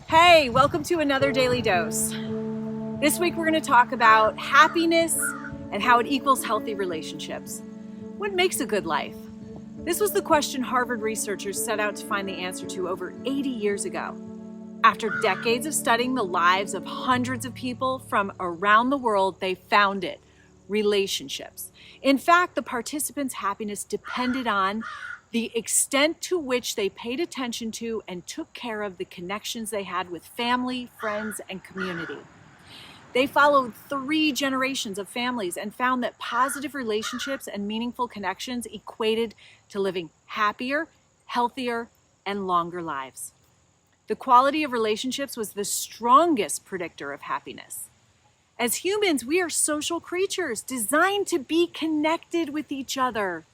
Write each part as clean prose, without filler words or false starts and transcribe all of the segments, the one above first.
Hey, welcome to another Daily Dose. This week we're going to talk about happiness and how it equals healthy relationships. What makes a good life? This was the question Harvard researchers set out to find the answer to over 80 years ago. After decades of studying the lives of hundreds of people from around the world, they found it: relationships. In fact, the participants' happiness depended on the extent to which they paid attention to and took care of the connections they had with family, friends, and community. They followed 3 generations of families and found that positive relationships and meaningful connections equated to living happier, healthier, and longer lives. The quality of relationships was the strongest predictor of happiness. As humans, we are social creatures designed to be connected with each other.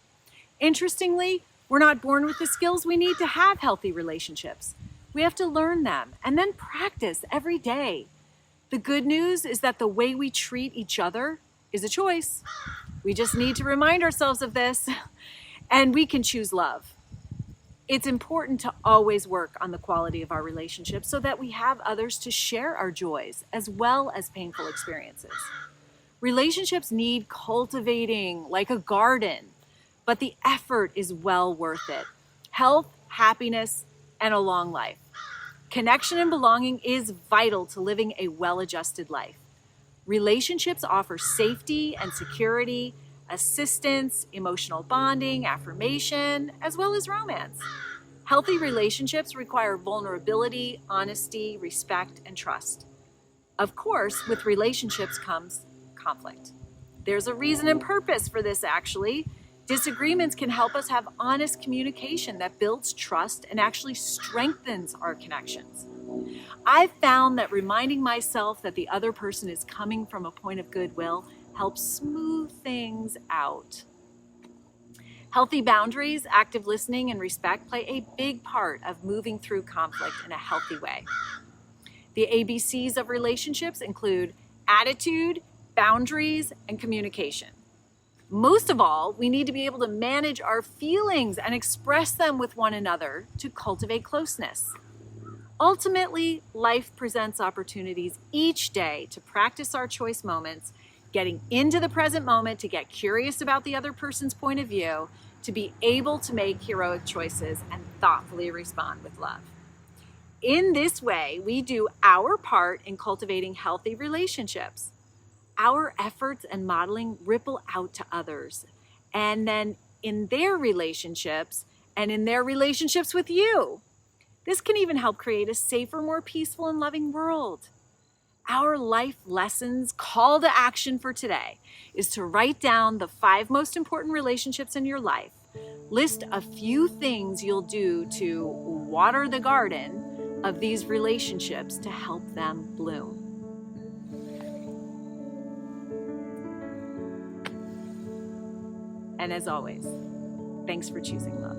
Interestingly, we're not born with the skills we need to have healthy relationships. We have to learn them and then practice every day. The good news is that the way we treat each other is a choice. We just need to remind ourselves of this, and we can choose love. It's important to always work on the quality of our relationships so that we have others to share our joys as well as painful experiences. Relationships need cultivating like a garden, but the effort is well worth it. Health, happiness, and a long life. Connection and belonging is vital to living a well-adjusted life. Relationships offer safety and security, assistance, emotional bonding, affirmation, as well as romance. Healthy relationships require vulnerability, honesty, respect, and trust. Of course, with relationships comes conflict. There's a reason and purpose for this, actually. Disagreements can help us have honest communication that builds trust and actually strengthens our connections. I've found that reminding myself that the other person is coming from a point of goodwill helps smooth things out. Healthy boundaries, active listening, and respect play a big part of moving through conflict in a healthy way. The ABCs of relationships include attitude, boundaries, and communication. Most of all, we need to be able to manage our feelings and express them with one another to cultivate closeness. Ultimately, life presents opportunities each day to practice our choice moments, getting into the present moment to get curious about the other person's point of view, to be able to make heroic choices and thoughtfully respond with love. In this way, we do our part in cultivating healthy relationships. Our efforts and modeling ripple out to others, and then in their relationships and in their relationships with you. This can even help create a safer, more peaceful and loving world. Our life lessons call to action for today is to write down the 5 most important relationships in your life. List a few things you'll do to water the garden of these relationships to help them bloom. And as always, thanks for choosing love.